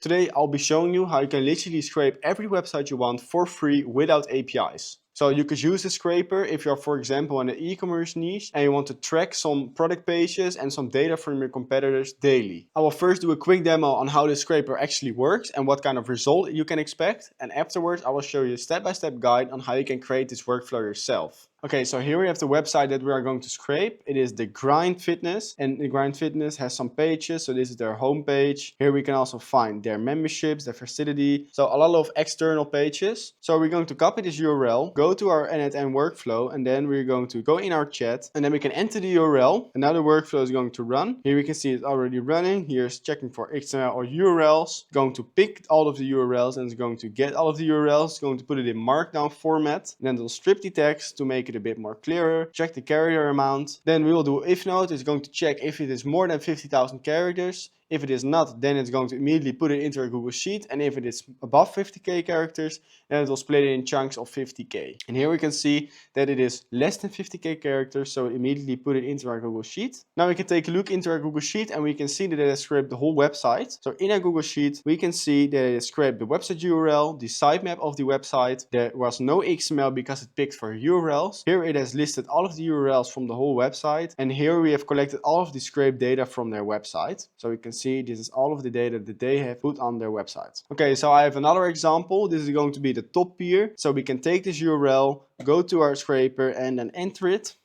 Today I'll be showing you how you can literally scrape every website you want for free without APIs. So you could use a scraper if you're, for example, in the e-commerce niche and you want to track some product pages and some data from your competitors daily. I will first do a quick demo on how the scraper actually works and what kind of result you can expect. And afterwards I will show you a step-by-step guide on how you can create this workflow yourself. Okay, so here we have the website that we are going to scrape. It is the Grind Fitness, and the Grind Fitness has some pages. So this is their homepage. Here we can also find their memberships, their facility. So a lot of external pages. So we're going to copy this URL, go to our n8n workflow, and then we're going to go in our chat, and then we can enter the URL. And now the workflow is going to run. Here we can see it's already running. Here's checking for XML or URLs. Going to pick all of the URLs and it's going to get all of the URLs. It's going to put it in markdown format. And then it'll strip the text to make it a bit more clearer, check the character amount. Then we will do if node. It's going to check if it is more than 50,000 characters. If it is not, then it's going to immediately put it into a Google Sheet. And if it is above 50k characters, then it will split it in chunks of 50k. And here we can see that it is less than 50k characters, so immediately put it into our Google Sheet. Now we can take a look into our Google Sheet and we can see that it has scraped the whole website. So in our Google Sheet, we can see that it has scraped the website URL, the sitemap of the website. There was no XML because it picked for URLs. Here it has listed all of the URLs from the whole website. And here we have collected all of the scraped data from their website. So we can see this is all of the data that they have put on their website. Okay, so I have another example. This is going to be the top peer. So we can take this URL, go to our scraper and then enter it.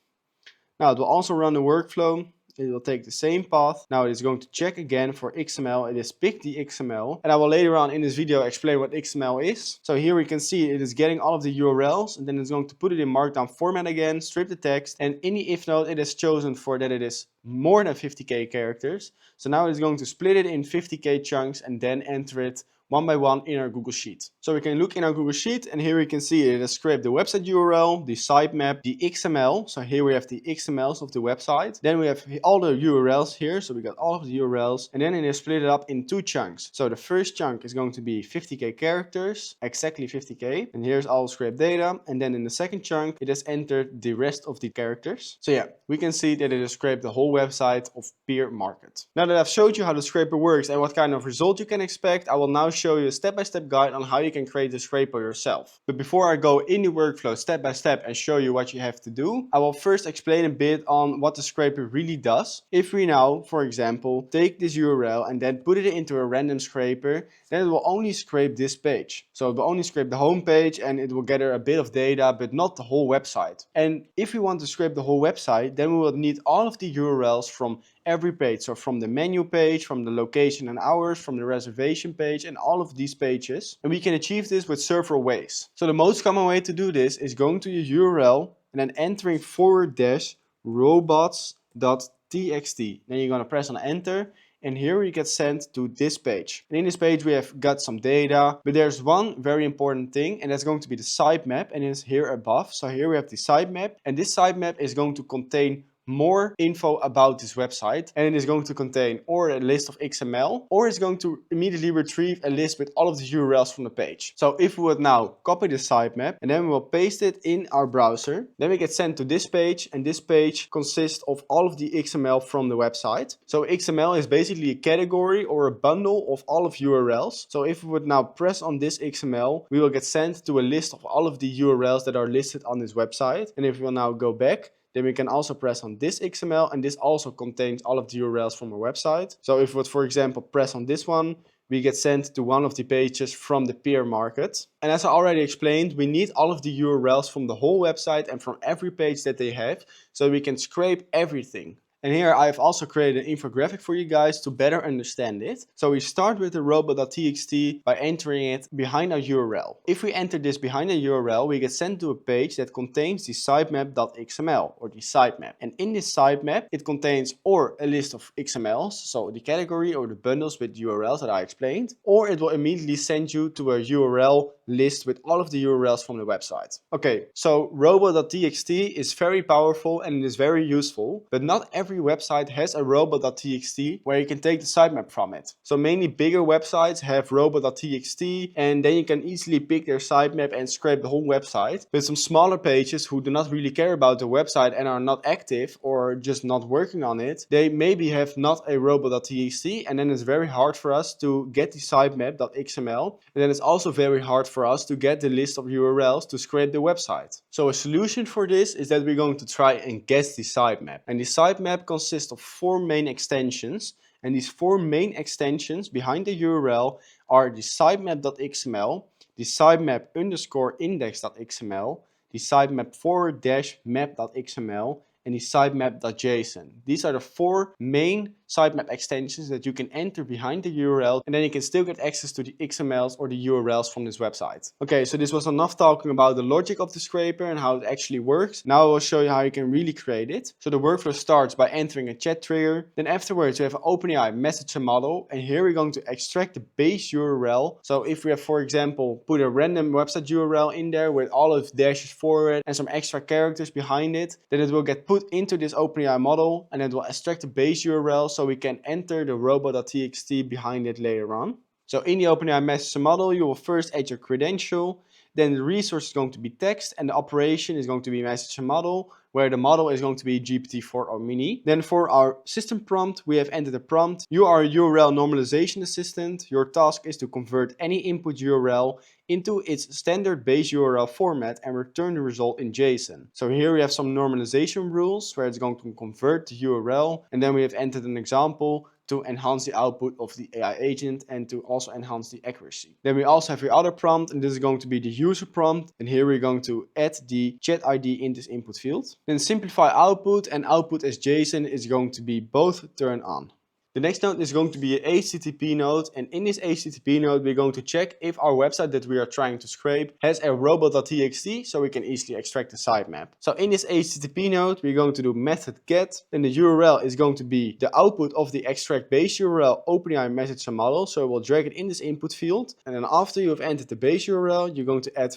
Now it will also run the workflow. It will take the same path. Now it is going to check again for XML. It has picked the XML. And I will later on in this video explain what XML is. So here we can see it is getting all of the URLs and then it's going to put it in markdown format again, strip the text. And in the if node, it has chosen for that it is more than 50k characters. So now it's going to split it in 50k chunks and then enter it one by one in our Google Sheet. So we can look in our Google Sheet and here we can see it has scraped the website URL, the sitemap, the XML. So here we have the XMLs of the website. Then we have all the URLs here. So we got all of the URLs and then it is split it up in two chunks. So the first chunk is going to be 50k characters, exactly 50k. And here's all scraped data. And then in the second chunk, it has entered the rest of the characters. So yeah, we can see that it has scraped the whole website of Peer Market. Now that I've showed you how the scraper works and what kind of result you can expect, I will now show you a step-by-step guide on how you can create the scraper yourself. But before I go in the workflow step by step and show you what you have to do, I will first explain a bit on what the scraper really does. If we now, for example, take this URL and then put it into a random scraper, then it will only scrape this page. So it will only scrape the home page and it will gather a bit of data, but not the whole website. And if we want to scrape the whole website, then we will need all of the URLs from every page. So from the menu page, from the location and hours, from the reservation page, and all of these pages. And we can achieve this with several ways. So the most common way to do this is going to your URL and then entering /robots.txt. Then you're going to press on enter. And here we get sent to this page. And in this page we have got some data, but there's one very important thing, and that's going to be the sitemap, and it's here above. So here we have the sitemap, and this sitemap is going to contain more info about this website, and it is going to contain or a list of XML, or it's going to immediately retrieve a list with all of the URLs from the page. So if we would now copy the sitemap and then we will paste it in our browser, then we get sent to this page, and this page consists of all of the XML from the website. So XML is basically a category or a bundle of all of URLs. So if we would now press on this XML, we will get sent to a list of all of the URLs that are listed on this website. And if we will now go back, then we can also press on this XML, and this also contains all of the URLs from our website. So if we would, for example, press on this one, we get sent to one of the pages from the peer market. And as I already explained, we need all of the URLs from the whole website and from every page that they have, so we can scrape everything. And here I've also created an infographic for you guys to better understand it. So we start with the robot.txt by entering it behind our URL. If we enter this behind a URL, we get sent to a page that contains the sitemap.xml or the sitemap. And in this sitemap, it contains or a list of XMLs, so the category or the bundles with URLs that I explained, or it will immediately send you to a URL list with all of the URLs from the website. Okay, so robot.txt is very powerful and it is very useful, but not every website has a robot.txt where you can take the sitemap from it. So mainly bigger websites have robot.txt and then you can easily pick their sitemap and scrape the whole website. But some smaller pages who do not really care about the website and are not active or just not working on it, they maybe have not a robot.txt, and then it's very hard for us to get the sitemap.xml, and then it's also very hard for us to get the list of URLs to scrape the website. So a solution for this is that we're going to try and guess the sitemap. And the sitemap consists of 4 main extensions, and these 4 main extensions behind the URL are the sitemap.xml, the sitemap_index.xml, the sitemap_map.xml, and the sitemap.json. These are the 4 main sitemap extensions that you can enter behind the URL, and then you can still get access to the XMLs or the URLs from this website. Okay, so this was enough talking about the logic of the scraper and how it actually works. Now I will show you how you can really create it. So the workflow starts by entering a chat trigger. Then afterwards we have an OpenAI message model, and here we're going to extract the base URL. So if we have, for example, put a random website URL in there with all of dashes forward and some extra characters behind it, then it will get put into this OpenAI model and it will extract the base URL so we can enter the robot.txt behind it later on. So in the OpenAI message model, you will first add your credential, then the resource is going to be text, and the operation is going to be message model, where the model is going to be GPT-4 or Mini. Then for our system prompt, we have entered a prompt. You are a URL normalization assistant. Your task is to convert any input URL into its standard base URL format and return the result in JSON. So here we have some normalization rules where it's going to convert the URL, and then we have entered an example to enhance the output of the AI agent and to also enhance the accuracy. Then we also have your other prompt, and this is going to be the user prompt, and here we're going to add the chat ID in this input field. Then simplify output, and output as JSON is going to be both turned on. The next node is going to be an HTTP node, and in this HTTP node we're going to check if our website that we are trying to scrape has a robot.txt so we can easily extract the sitemap. So in this HTTP node we're going to do method get, and the URL is going to be the output of the extract base URL OpenAI message model, so we'll drag it in this input field, and then after you have entered the base URL you're going to add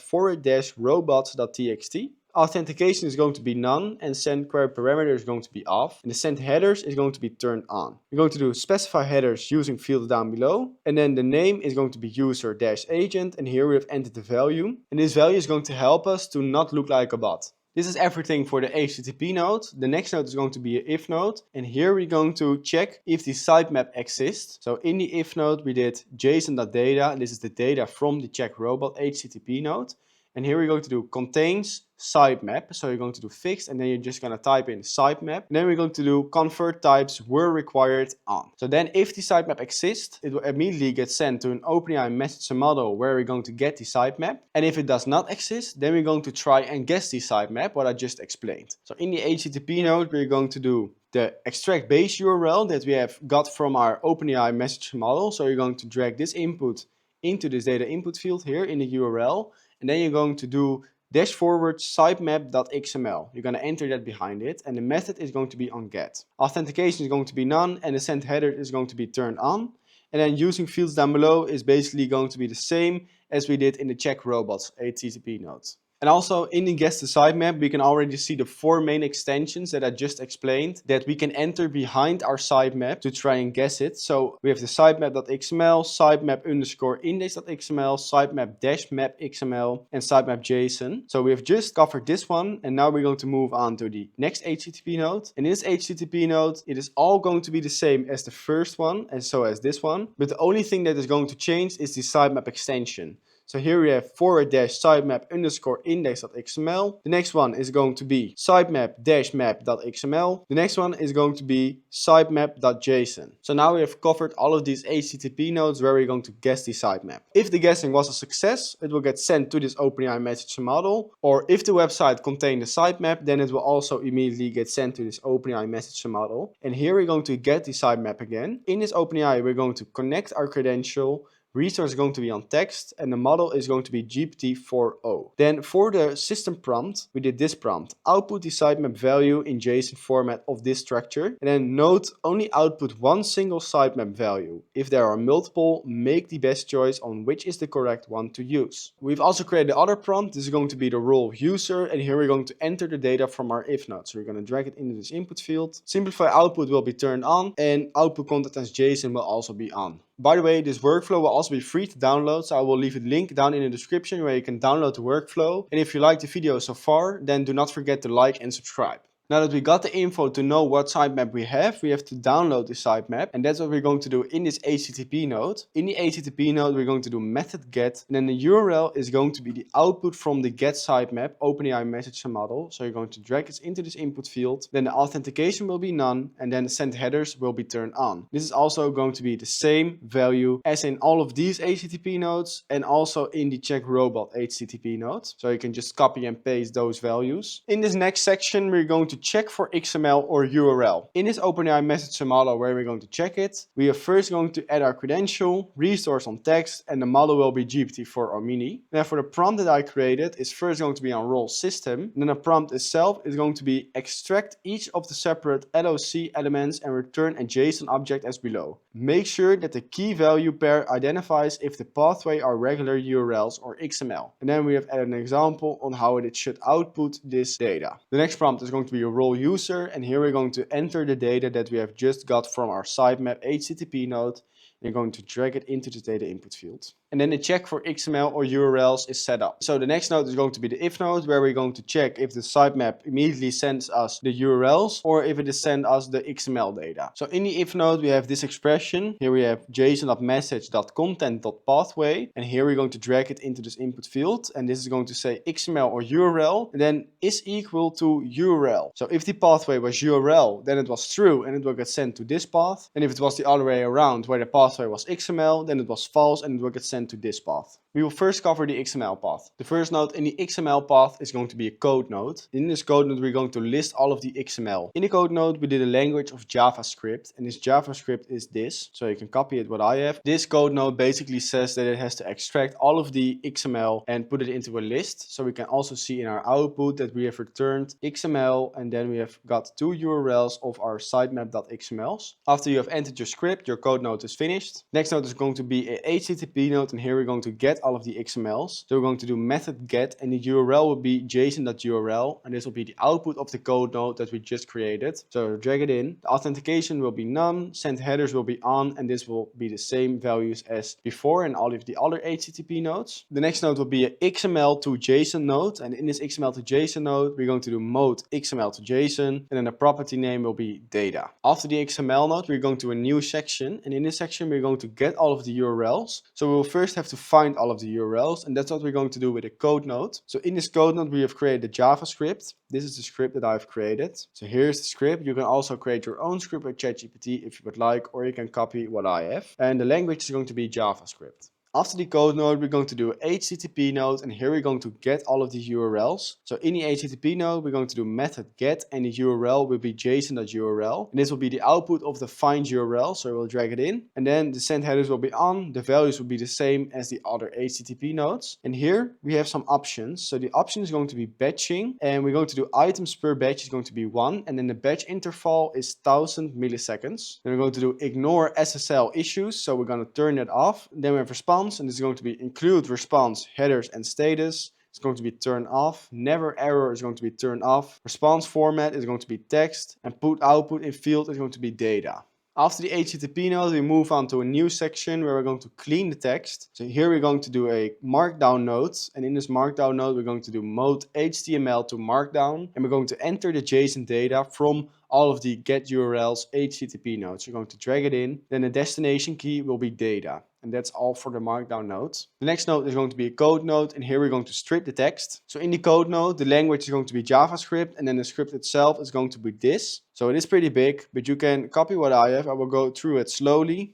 /robots.txt. Authentication is going to be none, and send query parameter is going to be off, and the send headers is going to be turned on. We're going to do specify headers using fields down below, and then the name is going to be user-agent, and here we have entered the value, and this value is going to help us to not look like a bot. This is everything for the HTTP node. The next node is going to be an if node, and here we're going to check if the sitemap exists. So in the if node we did json.data, and this is the data from the check robot HTTP node. And here we're going to do contains sitemap. So you're going to do fixed, and then you're just going to type in sitemap. And then we're going to do convert types were required on. So then if the sitemap exists, it will immediately get sent to an OpenAI message model where we're going to get the sitemap. And if it does not exist, then we're going to try and guess the sitemap, what I just explained. So in the HTTP node, we're going to do the extract base URL that we have got from our OpenAI message model. So you're going to drag this input into this data input field here in the URL. And then you're going to do /sitemap.xml. You're going to enter that behind it, and the method is going to be on get. Authentication is going to be none, and the send header is going to be turned on. And then using fields down below is basically going to be the same as we did in the check robots HTTP nodes. And also in the guess the sitemap, we can already see the 4 main extensions that I just explained that we can enter behind our sitemap to try and guess it. So we have the sitemap.xml, sitemap_index.xml, sitemap-map.xml, and sitemap.json. So we have just covered this one, and now we're going to move on to the next HTTP node. And in this HTTP node, it is all going to be the same as the first one, and so as this one. But the only thing that is going to change is the sitemap extension. So here we have /sitemap_index.xml. The next one is going to be sitemap-map.xml. The next one is going to be sitemap.json. So now we have covered all of these HTTP nodes where we're going to guess the sitemap. If the guessing was a success, it will get sent to this OpenAI message model. Or if the website contained a sitemap, then it will also immediately get sent to this OpenAI message model. And here we're going to get the sitemap again. In this OpenAI, we're going to connect our credential. resource is going to be on text, and the model is going to be GPT-4o. Then for the system prompt, we did this prompt: output the sitemap value in JSON format of this structure, and then note only output one single sitemap value. If there are multiple, make the best choice on which is the correct one to use. We've also created the other prompt. This is going to be the role of user, and here we're going to enter the data from our if node. So we're going to drag it into this input field. Simplify output will be turned on, and output content as JSON will also be on. By the way, this workflow will also be free to download, so I will leave a link down in the description where you can download the workflow. And if you liked the video so far, then do not forget to like and subscribe. Now that we got the info to know what sitemap we have to download the sitemap, and that's what we're going to do in this HTTP node. In the HTTP node, we're going to do method get, and then the URL is going to be the output from the get sitemap OpenAI message model. So you're going to drag it into this input field, then the authentication will be none, and then the send headers will be turned on. This is also going to be the same value as in all of these HTTP nodes, and also in the check robot HTTP node. So you can just copy and paste those values. In this next section, we're going to check for XML or URL. In this OpenAI message model where we're going to check it, we are first going to add our credential, resource on text, and the model will be GPT-4o mini. Now for the prompt that I created is first going to be on role system, and then the prompt itself is going to be extract each of the separate LOC elements and return a JSON object as below. Make sure that the key value pair identifies if the pathway are regular URLs or XML. And then we have added an example on how it should output this data. The next prompt is going to be a role user, and here we're going to enter the data that we have just got from our sitemap HTTP node. You're going to drag it into the data input field. And then the check for XML or URLs is set up. So the next node is going to be the if node, where we're going to check if the sitemap immediately sends us the URLs or if it is send us the XML data. So in the if node, we have this expression. Here we have json.message.content.pathway. And here we're going to drag it into this input field. And this is going to say XML or URL, and then is equal to URL. So if the pathway was URL, then it was true and it will get sent to this path. And if it was the other way around, where the pathway was XML, then it was false and it will get sent to this path. We will first cover the XML path. The first node in the XML path is going to be a code node. In this code node, we're going to list all of the XML. In the code node, we did a language of JavaScript, and this JavaScript is this. So you can copy it what I have. This code node basically says that it has to extract all of the XML and put it into a list. So we can also see in our output that we have returned XML, and then we have got two URLs of our sitemap.xmls. After you have entered your script, your code node is finished. Next node is going to be a HTTP node, and here we're going to get all of the XMLs. So we're going to do method get, and the URL will be json.url, and this will be the output of the code node that we just created. So drag it in. The authentication will be none, send headers will be on, and this will be the same values as before in all of the other HTTP nodes. The next node will be a XML to JSON node, and in this XML to JSON node, we're going to do mode XML to JSON, and then the property name will be data. After the XML node, we're going to a new section, and in this section, we're going to get all of the URLs. So we'll first have to find all of the URLs, and that's what we're going to do with a code node. So in this code node, we have created a JavaScript. This is the script that I've created. So here's the script. You can also create your own script with ChatGPT if you would like, or you can copy what I have. And the language is going to be JavaScript. After the code node, we're going to do an HTTP node, and here we're going to get all of the URLs. So in the HTTP node, we're going to do method get, and the URL will be json.url. And this will be the output of the find URL, so we'll drag it in. And then the send headers will be on, the values will be the same as the other HTTP nodes. And here we have some options. So the option is going to be batching, and we're going to do items per batch is going to be 1, and then the batch interval is 1000 milliseconds. Then we're going to do ignore SSL issues, so we're going to turn that off. Then we have response, and this is going to be include response, headers, and status. It's going to be turned off. Never error is going to be turned off. Response format is going to be text, and put output in field is going to be data. After the HTTP node, we move on to a new section where we're going to clean the text. So here we're going to do a markdown node, and in this markdown node, we're going to do mode HTML to markdown, and we're going to enter the JSON data from all of the get URLs HTTP nodes. You're going to drag it in, then the destination key will be data. And that's all for the markdown node. The next node is going to be a code node, and here we're going to strip the text. So in the code node, the language is going to be JavaScript, and then the script itself is going to be this. So it is pretty big, but you can copy what I have. I will go through it slowly.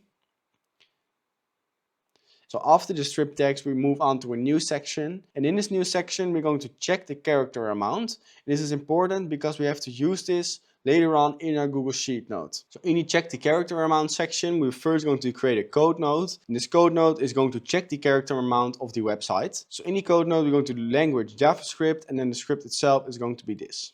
So after the strip text, we move on to a new section. And in this new section, we're going to check the character amount. This is important because we have to use this later on in our Google Sheet node. So in the check the character amount section, we're first going to create a code node. And this code node is going to check the character amount of the website. So in the code node, we're going to do language JavaScript, and then the script itself is going to be this.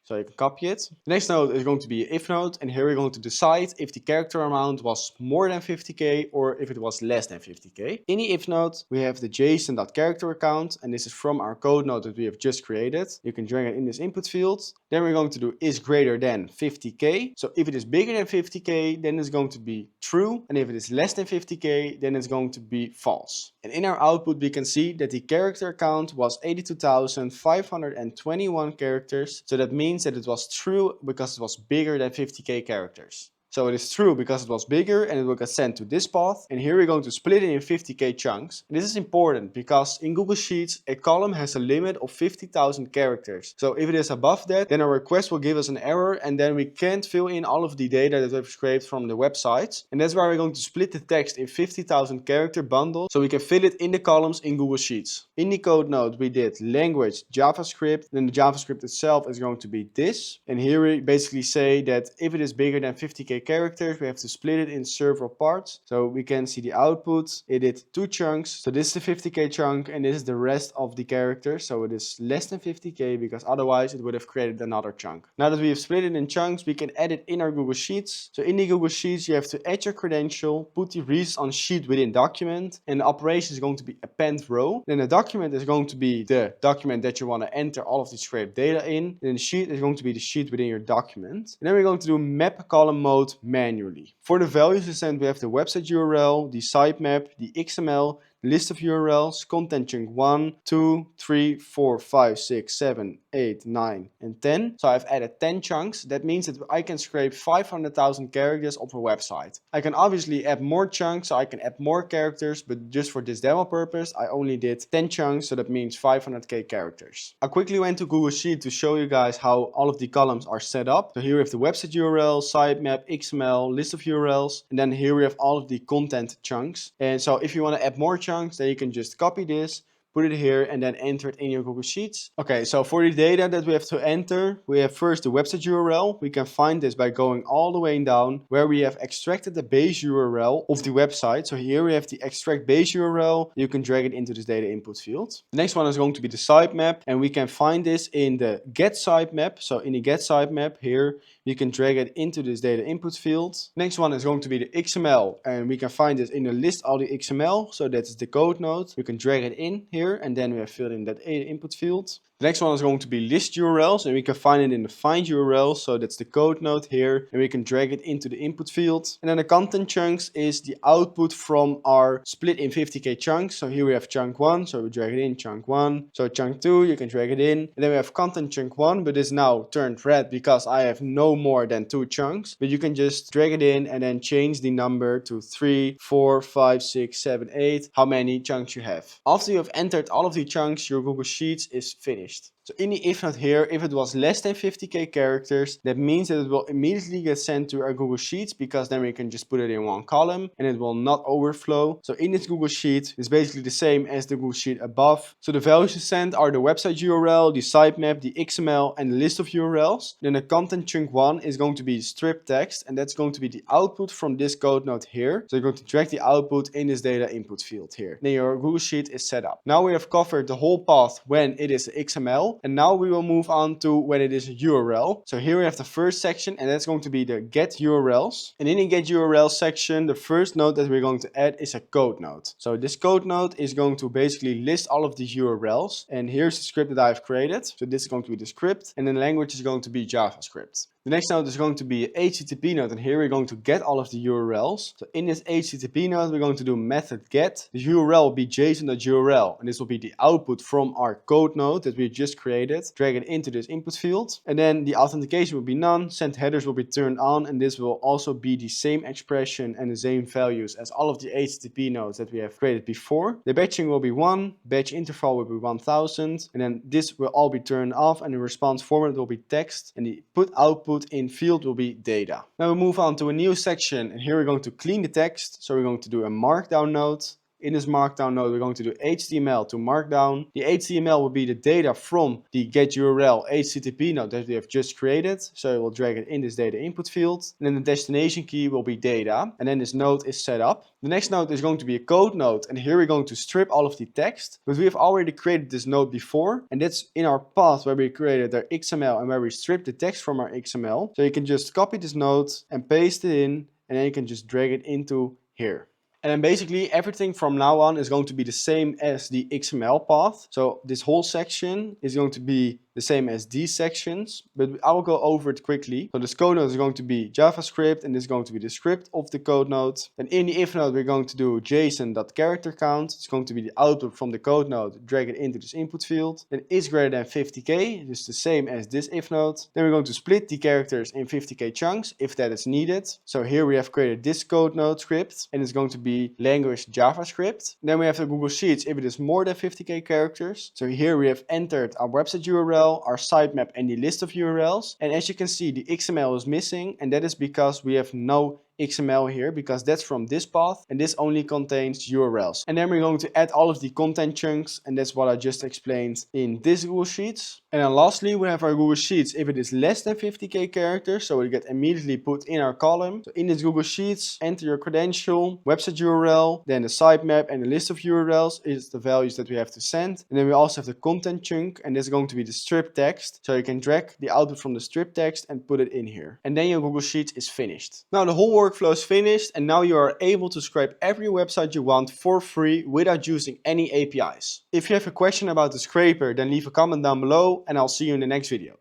So you can copy it. The next node is going to be an if node, and here we're going to decide if the character amount was more than 50k or if it was less than 50k. In the if node, we have the json.character account, and this is from our code node that we have just created. You can drag it in this input field. Then we're going to do is greater than 50k. So if it is bigger than 50k, then it's going to be true, and if it is less than 50k, then it's going to be false. And in our output, we can see that the character count was 82,521 characters. So that means that it was true because it was bigger than 50k characters. So it is true because it was bigger, and it will get sent to this path. And here we're going to split it in 50k chunks. And this is important because in Google Sheets, a column has a limit of 50,000 characters. So if it is above that, then our request will give us an error, and then we can't fill in all of the data that we've scraped from the websites. And that's why we're going to split the text in 50,000 character bundles so we can fill it in the columns in Google Sheets. In the code node, we did language JavaScript. Then the JavaScript itself is going to be this. And here we basically say that if it is bigger than 50k characters, we have to split it in several parts. So we can see the output. It did 2 chunks. So this is the 50k chunk, and this is the rest of the characters. So it is less than 50k because otherwise it would have created another chunk. Now that we have split it in chunks, we can add it in our Google Sheets. So in the Google Sheets, you have to add your credential, put the reasons on sheet within document, and the operation is going to be append row. Then the document is going to be the document that you want to enter all of the scraped data in. And then the sheet is going to be the sheet within your document. And then we're going to do map column mode manually. For the values we send, we have the website URL, the sitemap, the XML, list of URLs, content chunk 1, 2, 3, 4, 5, 6, 7, 8, 9, and 10. So I've added 10 chunks. That means that I can scrape 500,000 characters off a website. I can obviously add more chunks, so I can add more characters, but just for this demo purpose, I only did 10 chunks, so that means 500k characters. I quickly went to Google Sheet to show you guys how all of the columns are set up. So here we have the website URL, sitemap, XML, list of URLs, and then here we have all of the content chunks. And so if you want to add more chunks, then you can just copy this, put it here, and then enter it in your Google Sheets. Okay, so for the data that we have to enter, we have first the website URL. We can find this by going all the way down where we have extracted the base URL of the website. So here we have the extract base URL. You can drag it into this data input field. The next one is going to be the sitemap, and we can find this in the get sitemap. So in the get sitemap here, you can drag it into this data input field. Next one is going to be the XML, and we can find this in the list all the XML. So that's the code node. You can drag it in here, and then we have filled in that data input field. The next one is going to be list URLs, and we can find it in the find URL. So that's the code node here, and we can drag it into the input field. And then the content chunks is the output from our split in 50k chunks. So here we have chunk 1, so we drag it in chunk 1. So chunk 2, you can drag it in. And then we have content chunk 1, but it's now turned red because I have no more than 2 chunks. But you can just drag it in and then change the number to 3, 4, 5, 6, 7, 8, how many chunks you have. After you have entered all of the chunks, your Google Sheets is finished. So in the if node here, if it was less than 50k characters, that means that it will immediately get sent to our Google Sheets, because then we can just put it in one column and it will not overflow. So in this Google Sheet, it's basically the same as the Google Sheet above. So the values you send are the website URL, the sitemap, the XML, and the list of URLs. Then the content chunk 1 is going to be strip text, and that's going to be the output from this code node here. So you're going to drag the output in this data input field here. Then your Google Sheet is set up. Now we have covered the whole path when it is XML. And now we will move on to when it is a URL. So here we have the first section, and that's going to be the get URLs. And in the get URL section, the first node that we're going to add is a code node. So this code node is going to basically list all of the URLs. And here's the script that I've created. So this is going to be the script, and then the language is going to be JavaScript. The next node is going to be an HTTP node, and here we're going to get all of the URLs. So in this HTTP node, we're going to do method get. The URL will be json.url, and this will be the output from our code node that we just created. Drag it into this input field, and then the authentication will be none. Send headers will be turned on, and this will also be the same expression and the same values as all of the HTTP nodes that we have created before. The batching will be 1, batch interval will be 1000, and then this will all be turned off, and the response format will be text, and the put output in field will be data. Now we move on to a new section, and here we're going to clean the text. So we're going to do a markdown node. In this markdown node, we're going to do HTML to markdown. The HTML will be the data from the getURL HTTP node that we have just created. So we'll drag it in this data input field. And then the destination key will be data. And then this node is set up. The next node is going to be a code node. And here we're going to strip all of the text. But we have already created this node before. And that's in our path where we created our XML and where we stripped the text from our XML. So you can just copy this node and paste it in. And then you can just drag it into here. And then basically everything from now on is going to be the same as the XML path. So this whole section is going to be the same as these sections, but I will go over it quickly. So this code node is going to be JavaScript, and this is going to be the script of the code node. And in the if node, we're going to do JSON.characterCount. It's going to be the output from the code node, drag it into this input field. Then is greater than 50k, just the same as this if node. Then we're going to split the characters in 50k chunks if that is needed. So here we have created this code node script, and it's going to be language JavaScript. Then we have the Google Sheets if it is more than 50k characters. So here we have entered our website URL, our sitemap, and the list of URLs. And as you can see, the XML is missing, and that is because we have no XML here, because that's from this path and this only contains URLs. And then we're going to add all of the content chunks, and that's what I just explained in this Google Sheets. And then lastly, we have our Google Sheets if it is less than 50k characters, so it get immediately put in our column. So in this Google Sheets, enter your credential, website URL, then the sitemap and the list of URLs is the values that we have to send. And then we also have the content chunk, and this is going to be the strip text. So you can drag the output from the strip text and put it in here. And then your Google Sheets is finished. Now the whole workflow is finished, and now you are able to scrape every website you want for free without using any APIs. If you have a question about the scraper, then leave a comment down below, and I'll see you in the next video.